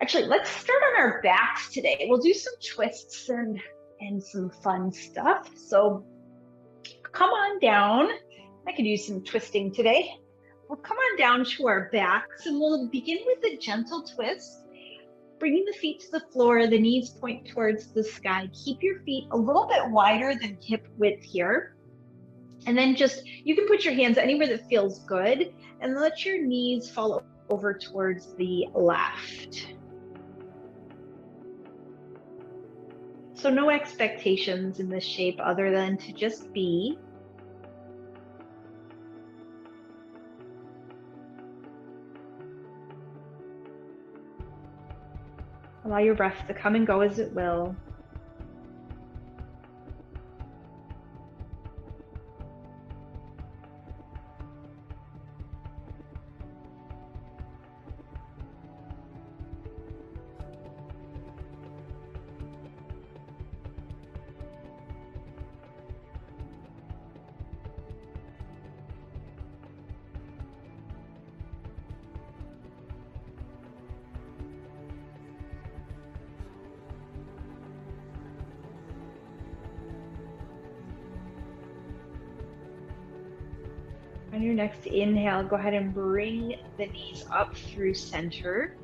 Actually, let's start on our backs today. We'll do some twists and some fun stuff. So come on down. I could use some twisting today. We'll come on down to our backs and we'll begin with a gentle twist. Bringing the feet to the floor, the knees point towards the sky. Keep your feet a little bit wider than hip width here. And then you can put your hands anywhere that feels good and let your knees fall over towards the left. So no expectations in this shape other than to just be. Allow your breath to come and go as it will. On your next inhale, go ahead and bring the knees up through center.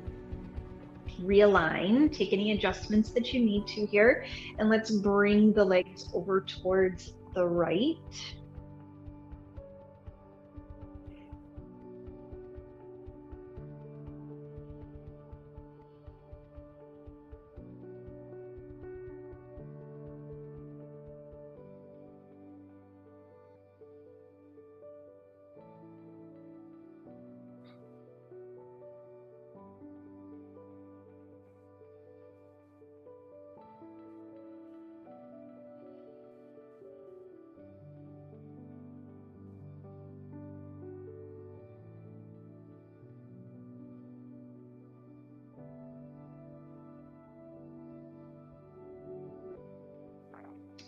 Realign, take any adjustments that you need to here, and let's bring the legs over towards the right.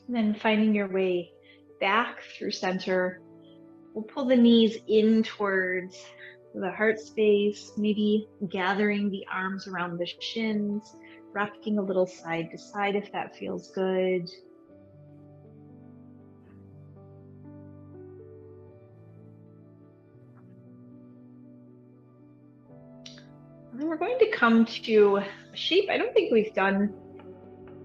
And then finding your way back through center, we'll pull the knees in towards the heart space, maybe gathering the arms around the shins, rocking a little side to side if that feels good. And then we're going to come to a shape I don't think we've done.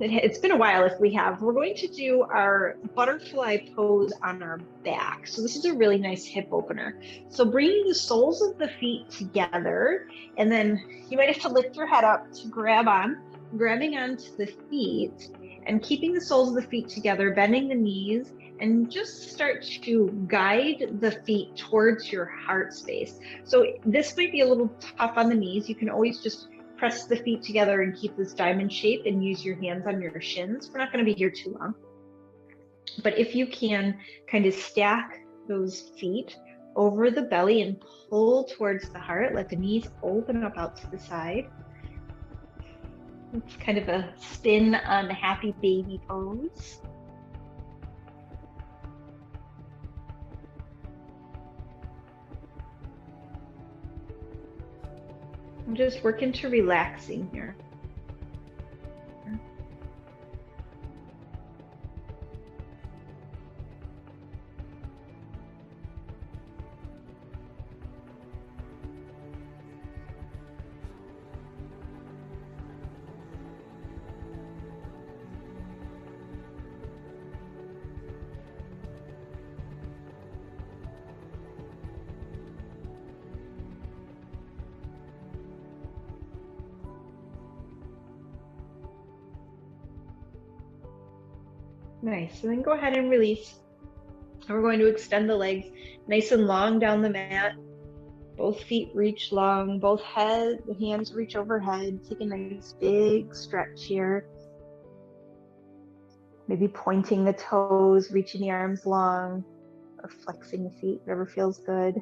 It's been a while if we have. We're going to do our butterfly pose on our back. So this is a really nice hip opener. So bringing the soles of the feet together, and then you might have to lift your head up to grabbing onto the feet and keeping the soles of the feet together, bending the knees, and just start to guide the feet towards your heart space. So this might be a little tough on the knees. You can always just press the feet together and keep this diamond shape and use your hands on your shins. We're not going to be here too long. But if you can kind of stack those feet over the belly and pull towards the heart, let the knees open up out to the side. It's kind of a spin on the happy baby pose. I'm just working to relaxing here. Nice. And then go ahead and release. And we're going to extend the legs nice and long down the mat. Both feet reach long, both hands reach overhead. Take a nice big stretch here. Maybe pointing the toes, reaching the arms long, or flexing the feet, whatever feels good.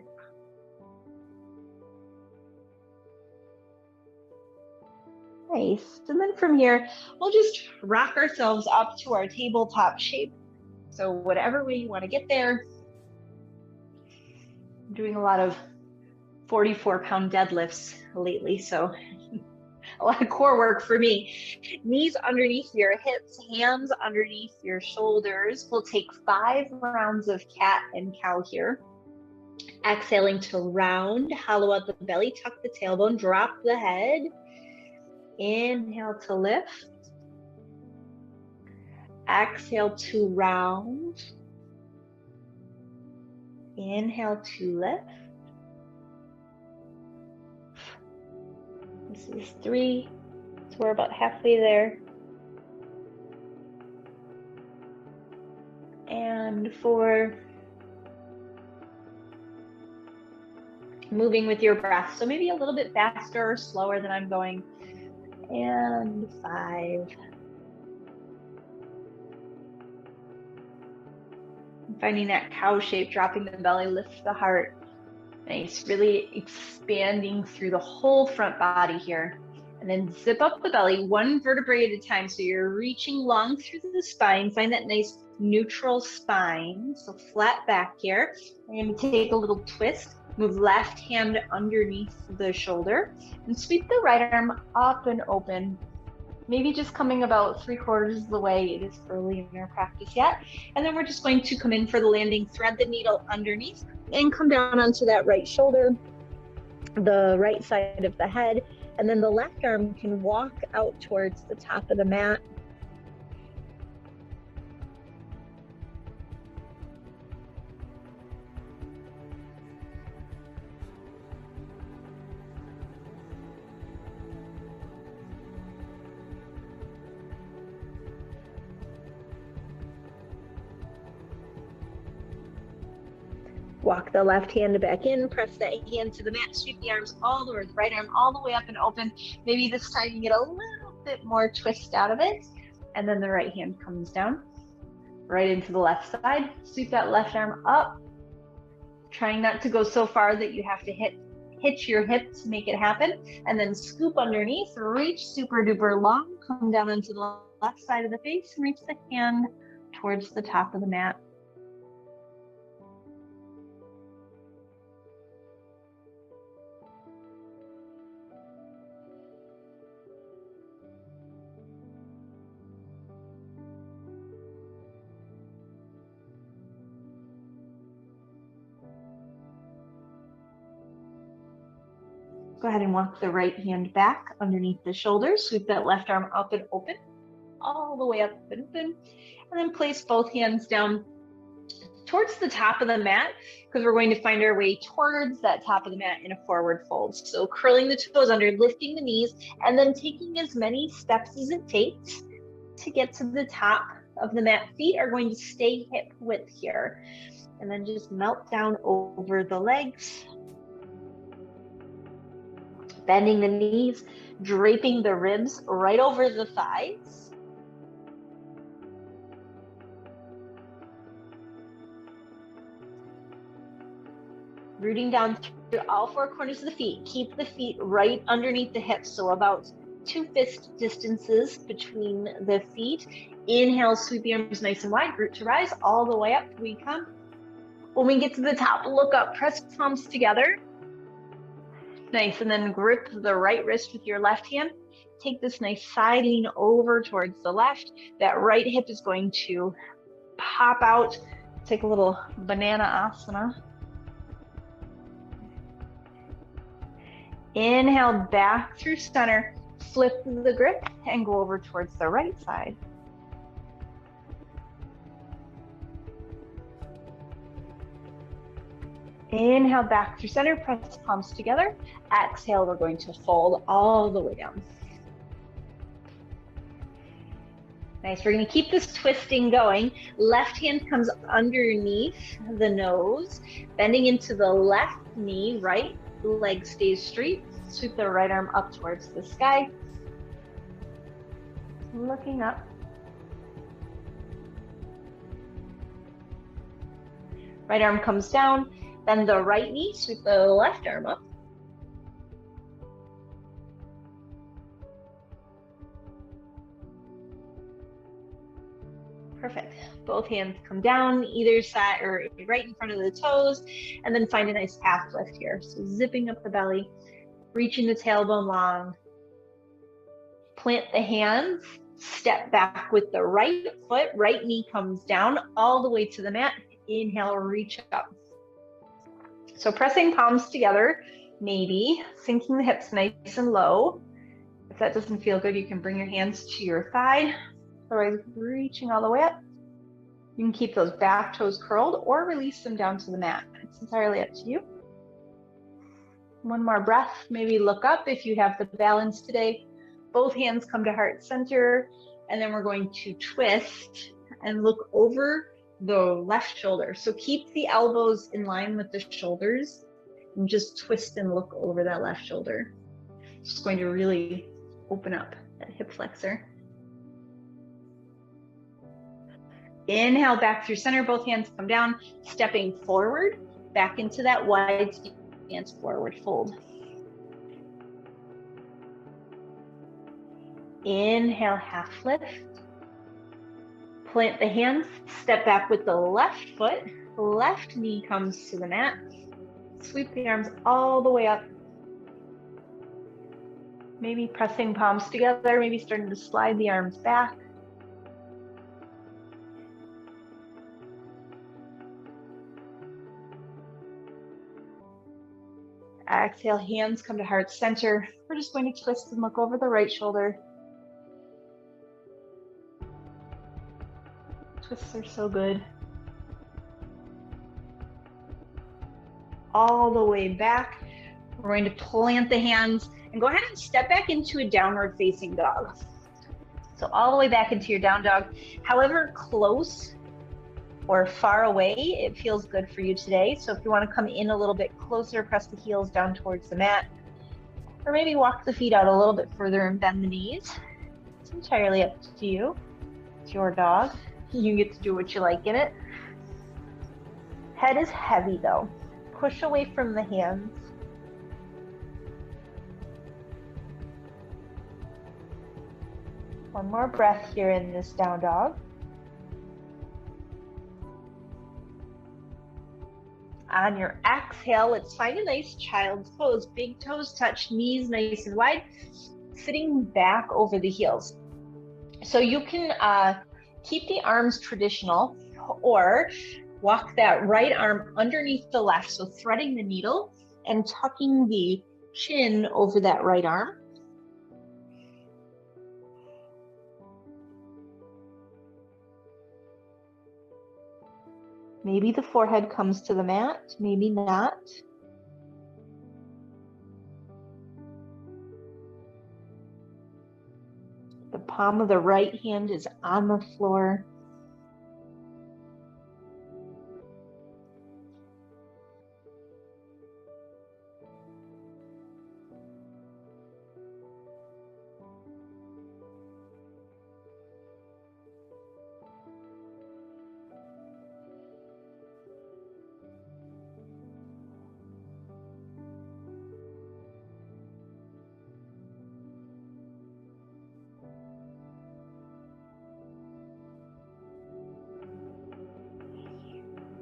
Nice. And then from here, we'll just rock ourselves up to our tabletop shape. So whatever way you want to get there. I'm doing a lot of 44-pound deadlifts lately, so a lot of core work for me. Knees underneath your hips, hands underneath your shoulders. We'll take 5 rounds of cat and cow here. Exhaling to round, hollow out the belly, tuck the tailbone, drop the head. Inhale to lift. Exhale to round. Inhale to lift. This is 3, so we're about halfway there. And 4. Moving with your breath, so maybe a little bit faster or slower than I'm going. And 5. Finding that cow shape, dropping the belly, lift the heart. Nice, really expanding through the whole front body here. And then zip up the belly, 1 vertebrae at a time. So you're reaching long through the spine. Find that nice neutral spine. So flat back here. We're going to take a little twist. Move left hand underneath the shoulder and sweep the right arm up and open. Maybe just coming about 3/4 of the way. It is early in our practice yet. And then we're just going to come in for the landing, thread the needle underneath and come down onto that right shoulder, the right side of the head. And then the left arm can walk out towards the top of the mat. Walk the left hand back in, press that hand to the mat, sweep the arms all the way, the right arm all the way up and open. Maybe this time you get a little bit more twist out of it. And then the right hand comes down, right into the left side. Sweep that left arm up, trying not to go so far that you have to hitch your hip to make it happen. And then scoop underneath, reach super duper long, come down into the left side of the face and reach the hand towards the top of the mat. Go ahead and walk the right hand back underneath the shoulders. Sweep that left arm up and open, all the way up and open. And then place both hands down towards the top of the mat, because we're going to find our way towards that top of the mat in a forward fold. So curling the toes under, lifting the knees, and then taking as many steps as it takes to get to the top of the mat. Feet are going to stay hip width here. And then just melt down over the legs. Bending the knees, draping the ribs right over the thighs. Rooting down through all 4 corners of the feet. Keep the feet right underneath the hips, so about 2 fist distances between the feet. Inhale, sweep the arms nice and wide, root to rise, all the way up we come. When we get to the top, look up, press palms together. Nice, and then grip the right wrist with your left hand. Take this nice side lean over towards the left. That right hip is going to pop out. Take a little banana asana. Inhale back through center. Flip the grip and go over towards the right side. Inhale back through center, press palms together. Exhale, we're going to fold all the way down. Nice, we're going to keep this twisting going. Left hand comes underneath the nose, bending into the left knee, right leg stays straight. Sweep the right arm up towards the sky. Looking up. Right arm comes down. Bend the right knee, sweep the left arm up. Perfect. Both hands come down either side or right in front of the toes, and then find a nice half lift here. So zipping up the belly, reaching the tailbone long, Plant the hands, step back with the right foot, right knee comes down all the way to the mat. Inhale, reach up. So pressing palms together, maybe sinking the hips nice and low. If that doesn't feel good, you can bring your hands to your thigh. Otherwise, reaching all the way up. You can keep those back toes curled or release them down to the mat. It's entirely up to you. One more breath. Maybe look up if you have the balance today. Both hands come to heart center, and then we're going to twist and look over the left shoulder. So keep the elbows in line with the shoulders and just twist and look over that left shoulder. Just going to really open up that hip flexor. Inhale back through center, both hands come down, stepping forward, back into that wide stance, forward fold. Inhale, half lift. Plant the hands, step back with the left foot, left knee comes to the mat. Sweep the arms all the way up. Maybe pressing palms together, maybe starting to slide the arms back. Exhale, hands come to heart center. We're just going to twist and look over the right shoulder. Twists are so good. All the way back. We're going to plant the hands and go ahead and step back into a downward facing dog. So all the way back into your down dog. However close or far away it feels good for you today. So if you want to come in a little bit closer, press the heels down towards the mat, or maybe walk the feet out a little bit further and bend the knees. It's entirely up to you. It's your dog. You get to do what you like in it. Head is heavy though. Push away from the hands. One more breath here in this down dog. On your exhale, let's find a nice child's pose. Big toes touch, knees nice and wide, sitting back over the heels. So you can keep the arms traditional or walk that right arm underneath the left. So threading the needle and tucking the chin over that right arm. Maybe the forehead comes to the mat, maybe not. The palm of the right hand is on the floor.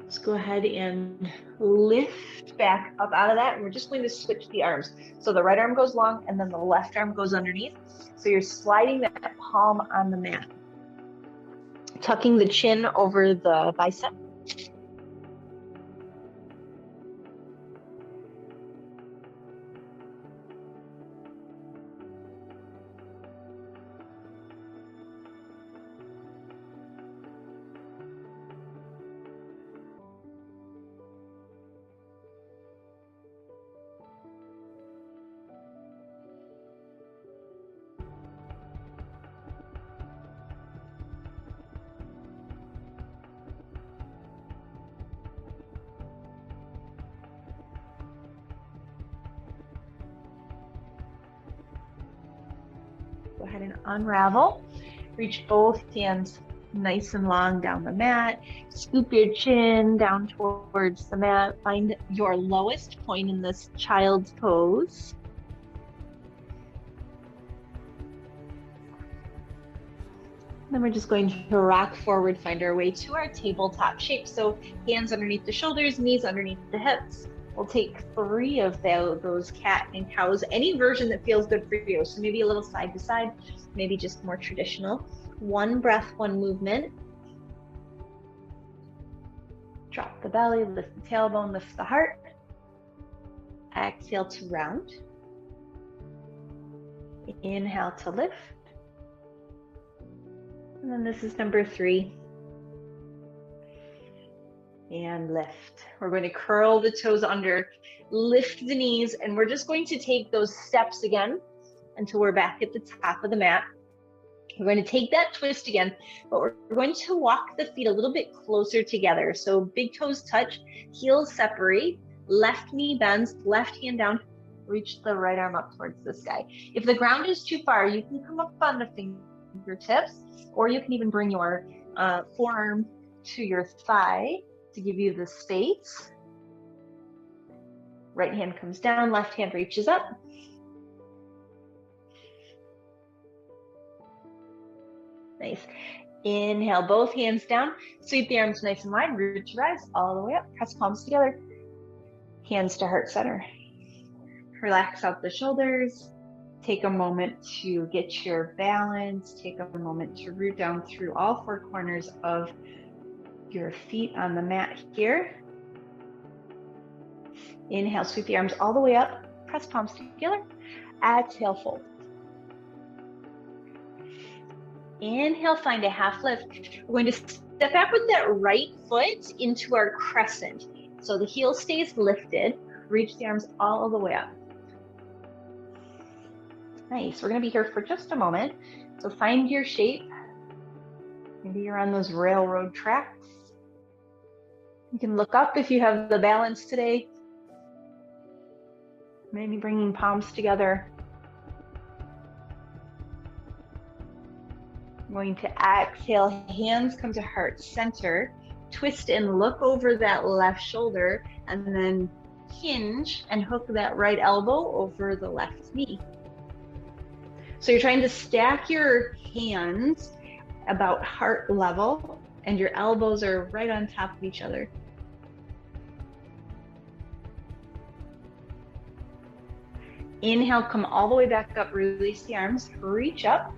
Let's go ahead and lift back up out of that. And we're just going to switch the arms. So the right arm goes long and then the left arm goes underneath. So you're sliding that palm on the mat. Tucking the chin over the bicep. Go ahead and unravel. Reach both hands nice and long down the mat. Scoop your chin down towards the mat. Find your lowest point in this child's pose. Then we're just going to rock forward, find our way to our tabletop shape. So hands underneath the shoulders, knees underneath the hips. We'll take 3 of those cat and cows, any version that feels good for you. So maybe a little side to side, maybe just more traditional. 1 breath, 1 movement. Drop the belly, lift the tailbone, lift the heart. Exhale to round. Inhale to lift. And then this is number 3. And lift. We're going to curl the toes under, lift the knees, and we're just going to take those steps again until we're back at the top of the mat. We're going to take that twist again, but we're going to walk the feet a little bit closer together. So big toes touch, heels separate, left knee bends, left hand down, reach the right arm up towards the sky. If the ground is too far, you can come up on the fingertips, or you can even bring your forearm to your thigh to give you the space. Right hand comes down, left hand reaches up. Nice. Inhale, both hands down. Sweep the arms nice and wide. Root to rise all the way up. Press palms together. Hands to heart center. Relax out the shoulders. Take a moment to get your balance. Take a moment to root down through all 4 corners of your feet on the mat here. Inhale, sweep the arms all the way up. Press palms together. Exhale, fold. Inhale, find a half lift. We're going to step back with that right foot into our crescent. So the heel stays lifted. Reach the arms all the way up. Nice. We're going to be here for just a moment. So find your shape. Maybe you're on those railroad tracks. You can look up if you have the balance today. Maybe bringing palms together. I'm going to exhale, hands come to heart center, twist and look over that left shoulder, and then hinge and hook that right elbow over the left knee. So you're trying to stack your hands about heart level, and your elbows are right on top of each other. Inhale, come all the way back up, release the arms, reach up.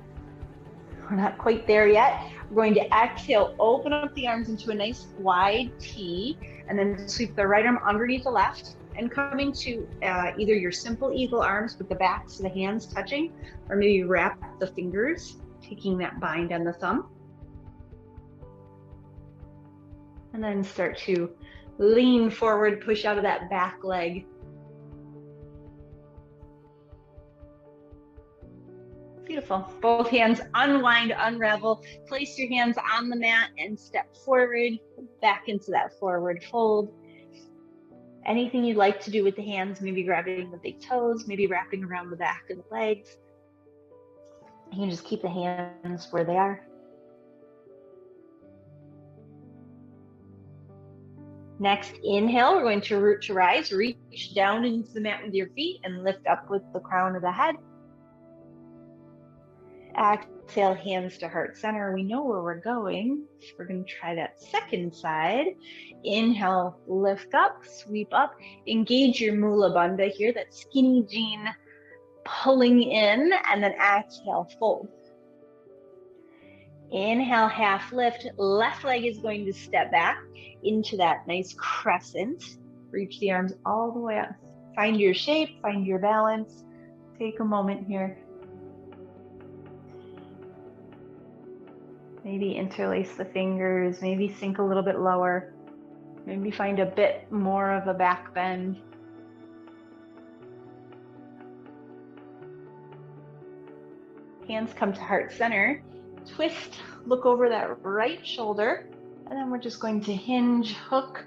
We're not quite there yet. We're going to exhale, open up the arms into a nice wide T, and then sweep the right arm underneath the left, and coming to either your simple eagle arms with the backs of the hands touching, or maybe wrap the fingers, taking that bind on the thumb. And then start to lean forward, push out of that back leg. Beautiful. Both hands unwind, unravel. Place your hands on the mat and step forward, back into that forward fold. Anything you'd like to do with the hands, maybe grabbing the big toes, maybe wrapping around the back of the legs. You can just keep the hands where they are. Next, inhale, we're going to root to rise. Reach down into the mat with your feet and lift up with the crown of the head. Exhale, hands to heart center. We know where we're going. So we're going to try that second side. Inhale, lift up, sweep up. Engage your Mula Bandha here, that skinny jean pulling in, and then exhale, fold. Inhale, half lift. Left leg is going to step back into that nice crescent. Reach the arms all the way up. Find your shape, find your balance. Take a moment here. Maybe interlace the fingers, maybe sink a little bit lower. Maybe find a bit more of a back bend. Hands come to heart center. Twist, look over that right shoulder, and then we're just going to hinge, hook,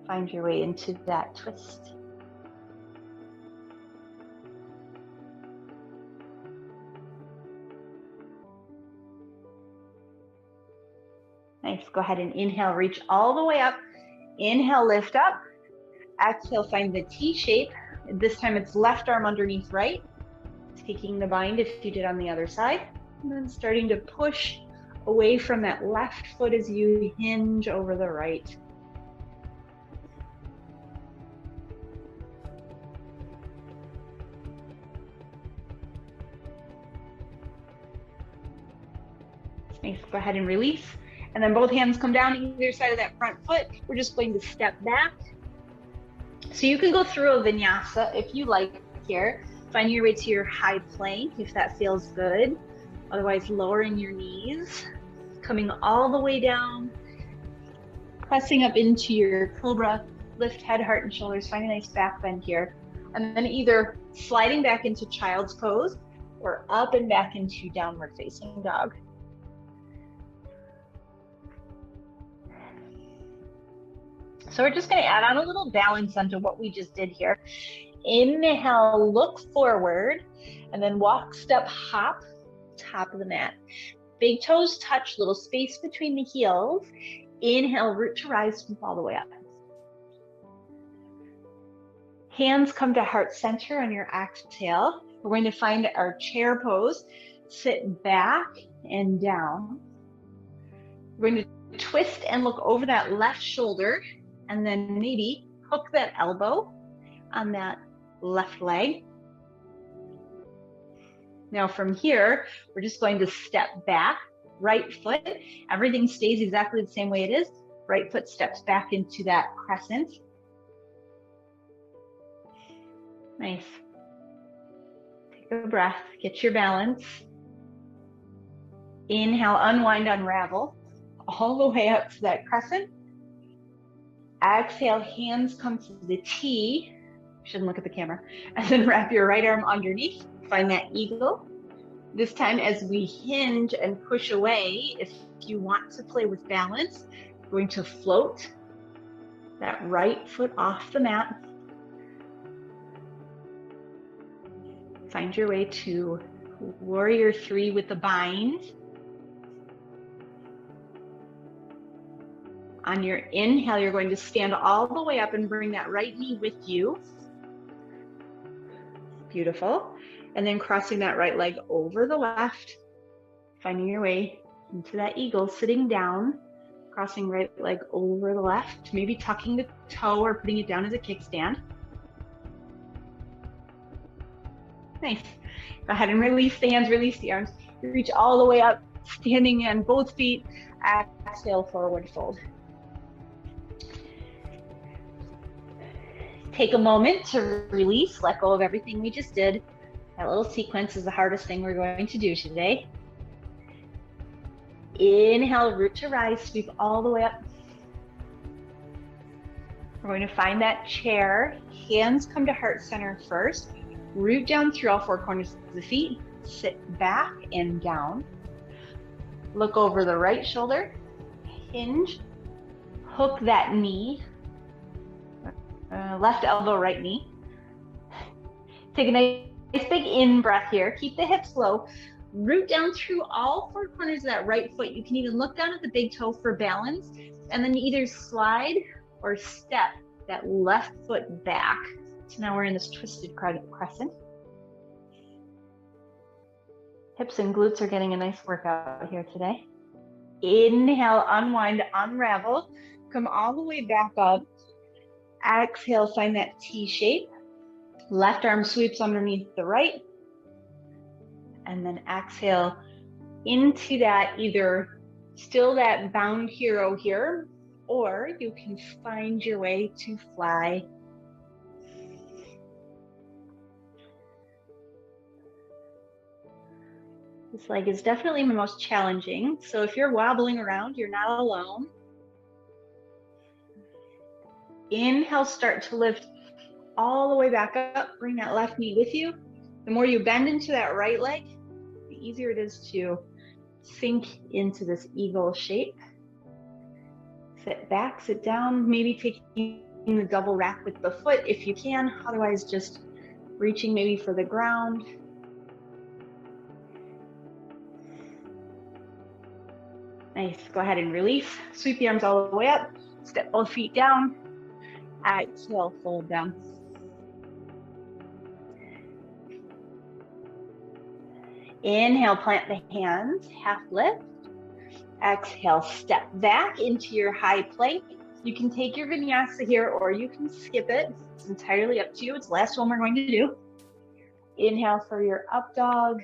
find your way into that twist. Nice, go ahead and inhale, reach all the way up. Inhale, lift up. Exhale, find the T shape. This time it's left arm underneath right. Taking the bind if you did on the other side. And then starting to push away from that left foot as you hinge over the right. Nice, go ahead and release. And then both hands come down either side of that front foot. We're just going to step back. So you can go through a vinyasa if you like here. Find your way to your high plank if that feels good. Otherwise, lowering your knees, coming all the way down, pressing up into your cobra, lift head, heart, and shoulders, find a nice back bend here. And then either sliding back into child's pose or up and back into downward facing dog. So we're just going to add on a little balance onto what we just did here. Inhale, look forward, and then walk, step, hop, top of the mat. Big toes touch, little space between the heels. Inhale, root to rise, sweep all the way up. Hands come to heart center on your exhale. We're going to find our chair pose. Sit back and down. We're going to twist and look over that left shoulder, and then maybe hook that elbow on that left leg. Now from here, we're just going to step back, right foot. Everything stays exactly the same way it is. Right foot steps back into that crescent. Nice. Take a breath, get your balance. Inhale, unwind, unravel, all the way up to that crescent. Exhale, hands come to the T. Shouldn't look at the camera. And then wrap your right arm underneath. Find that eagle. This time as we hinge and push away, if you want to play with balance, you're going to float that right foot off the mat. Find your way to warrior 3 with the bind. On your inhale, you're going to stand all the way up and bring that right knee with you. Beautiful. And then crossing that right leg over the left, finding your way into that eagle, sitting down, crossing right leg over the left, maybe tucking the toe or putting it down as a kickstand. Nice. Go ahead and release the hands, release the arms. Reach all the way up, standing on both feet. Exhale, forward fold. Take a moment to release, let go of everything we just did. That little sequence is the hardest thing we're going to do today. Inhale, root to rise, sweep all the way up. We're going to find that chair. Hands come to heart center first. Root down through all 4 corners of the feet. Sit back and down. Look over the right shoulder. Hinge. Hook that knee. Left elbow, right knee. Take a nice big in breath here. Keep the hips low. Root down through all 4 corners of that right foot. You can even look down at the big toe for balance, and then either slide or step that left foot back. So now we're in this twisted crescent. Hips and glutes are getting a nice workout here today. Inhale, unwind, unravel. Come all the way back up. Exhale, find that T shape. Left arm sweeps underneath the right. And then exhale into that, either still that bound hero here, or you can find your way to fly. This leg is definitely the most challenging. So if you're wobbling around, you're not alone. Inhale, start to lift all the way back up. Bring that left knee with you. The more you bend into that right leg, the easier it is to sink into this eagle shape. Sit back, sit down, maybe taking the double rack with the foot if you can. Otherwise, just reaching maybe for the ground. Nice. Go ahead and release. Sweep the arms all the way up. Step both feet down. Exhale, fold down. Inhale, plant the hands, half lift. Exhale, step back into your high plank. You can take your vinyasa here or you can skip it. It's entirely up to you. It's the last one we're going to do. Inhale for your up dog.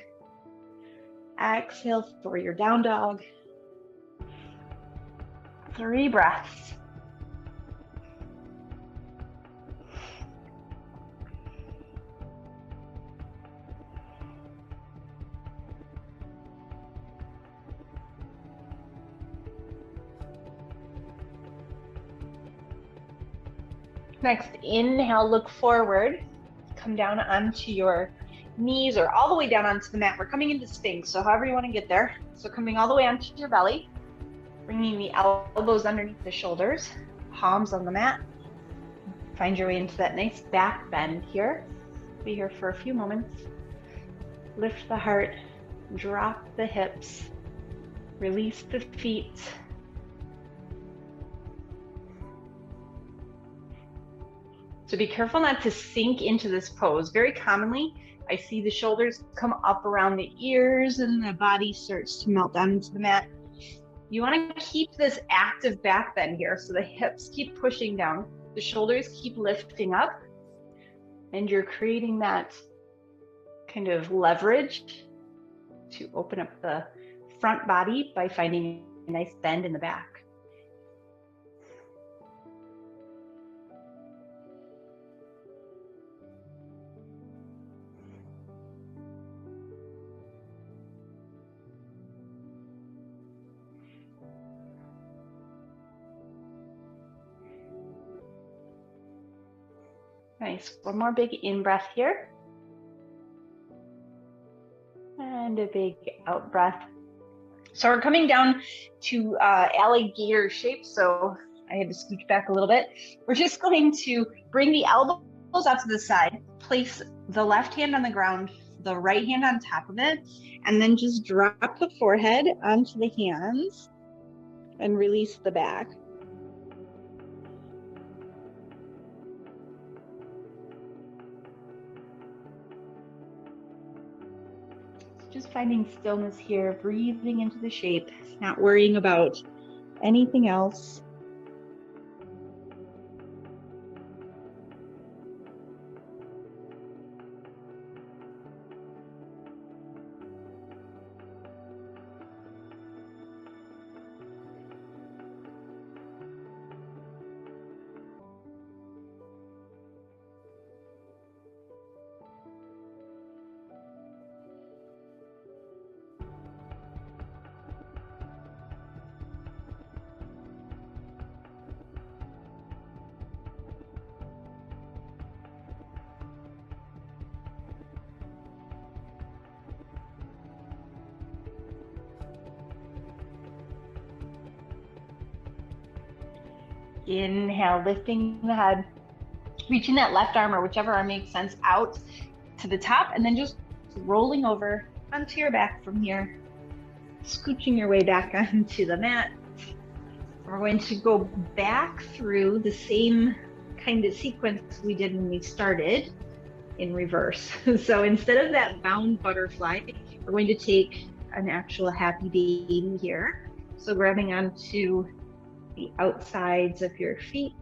Exhale for your down dog. 3 breaths. Next, inhale, look forward. Come down onto your knees or all the way down onto the mat. We're coming into Sphinx, so however you want to get there. So coming all the way onto your belly, bringing the elbows underneath the shoulders, palms on the mat. Find your way into that nice back bend here. Be here for a few moments. Lift the heart, drop the hips, release the feet. So be careful not to sink into this pose. Very commonly, I see the shoulders come up around the ears and the body starts to melt down into the mat. You want to keep this active back bend here, so the hips keep pushing down, the shoulders keep lifting up, and you're creating that kind of leverage to open up the front body by finding a nice bend in the back. Nice. One more big in-breath here. And a big out-breath. So we're coming down to alligator shape. So I had to scooch back a little bit. We're just going to bring the elbows out to the side, place the left hand on the ground, the right hand on top of it, and then just drop the forehead onto the hands and release the back. Just finding stillness here, breathing into the shape, not worrying about anything else. Inhale, lifting the head, reaching that left arm or whichever arm makes sense out to the top, and then just rolling over onto your back from here, scooching your way back onto the mat. We're going to go back through the same kind of sequence we did when we started in reverse. So instead of that bound butterfly, we're going to take an actual happy baby here. So grabbing onto the outsides of your feet.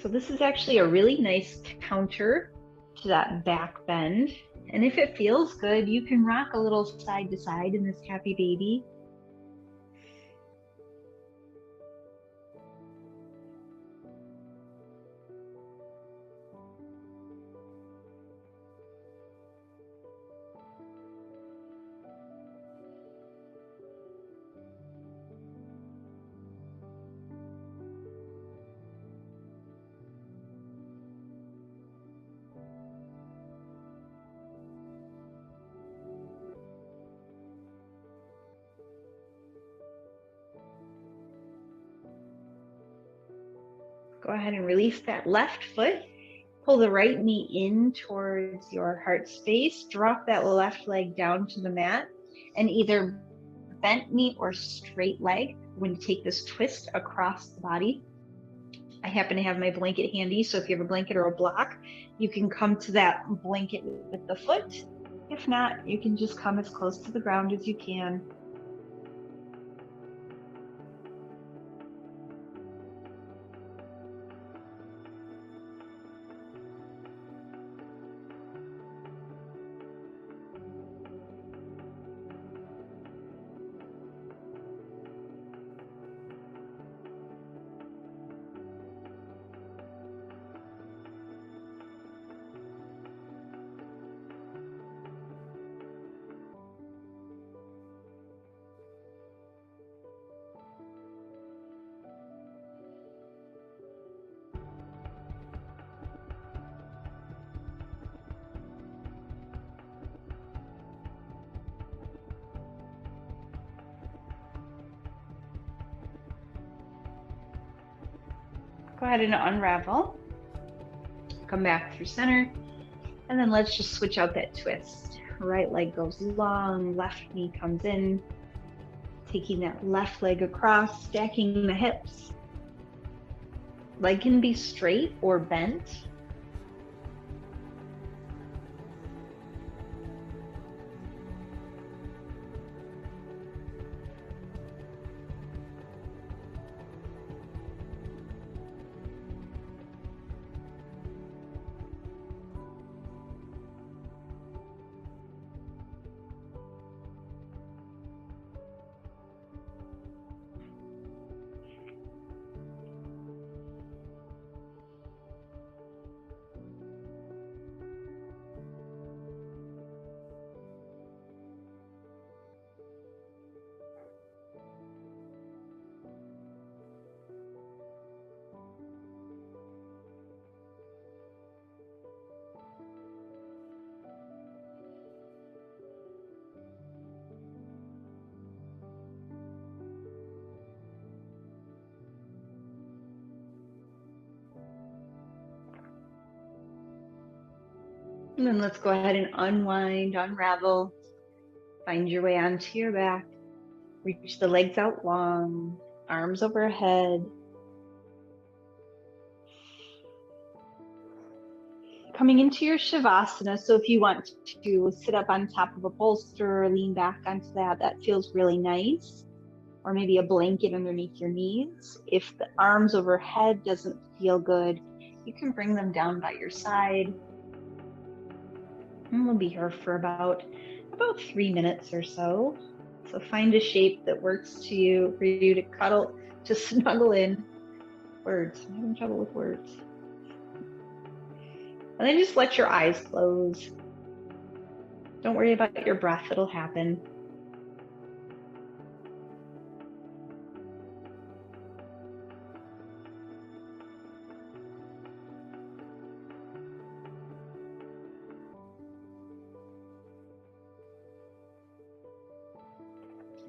So this is actually a really nice counter to that back bend. And if it feels good, you can rock a little side to side in this happy baby. Go ahead and release that left foot. Pull the right knee in towards your heart space. Drop that left leg down to the mat, and either bent knee or straight leg. We're going to take this twist across the body. I happen to have my blanket handy, so if you have a blanket or a block, you can come to that blanket with the foot. If not, you can just come as close to the ground as you can. Go ahead and unravel. Come back through center. And then let's just switch out that twist. Right leg goes long, left knee comes in. Taking that left leg across, stacking the hips. Leg can be straight or bent. And then let's go ahead and unwind, unravel. Find your way onto your back. Reach the legs out long, arms overhead. Coming into your Shavasana. So if you want to sit up on top of a bolster or lean back onto that, that feels really nice. Or maybe a blanket underneath your knees. If the arms overhead doesn't feel good, you can bring them down by your side. And we'll be here for about 3 minutes or so. So find a shape that works for you to cuddle, to snuggle in. Words, I'm having trouble with words. And then just let your eyes close. Don't worry about your breath, it'll happen.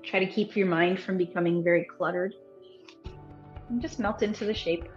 Try to keep your mind from becoming very cluttered. And just melt into the shape.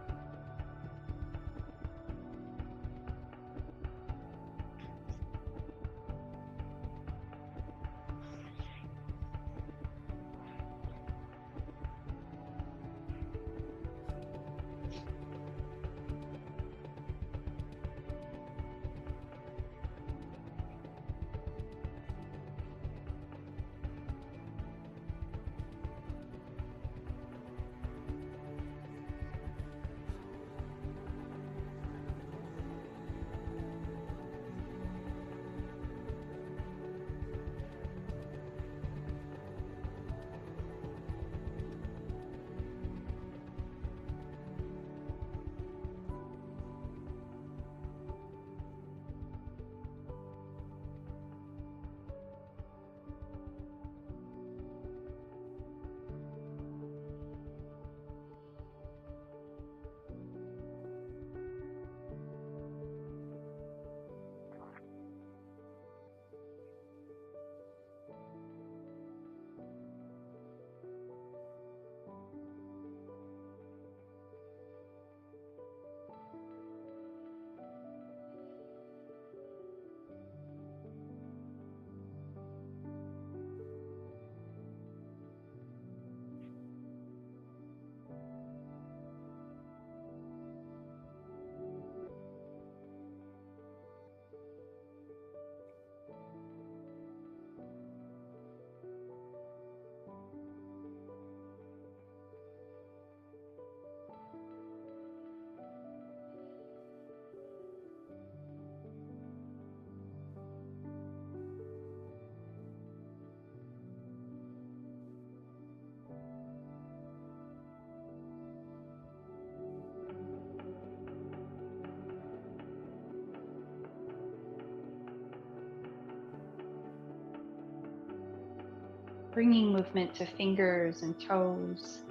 Bringing movement to fingers and toes.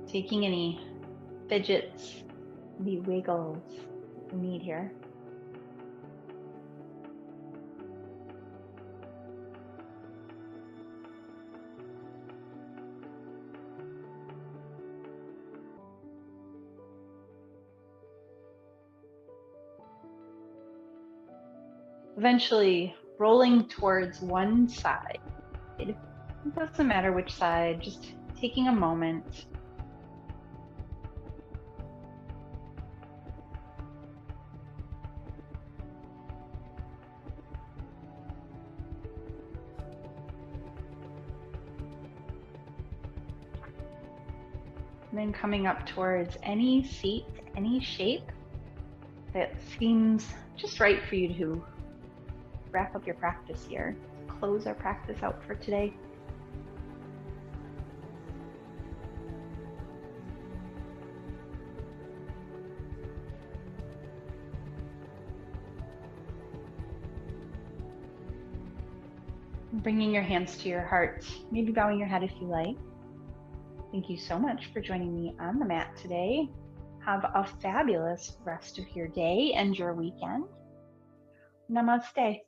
Taking any fidgets, any wiggles you need here. Eventually rolling towards one side. It doesn't matter which side, just taking a moment. And then coming up towards any seat, any shape that seems just right for you to wrap up your practice here. Close our practice out for today. Bringing your hands to your heart, maybe bowing your head if you like. Thank you so much for joining me on the mat today. Have a fabulous rest of your day and your weekend. Namaste.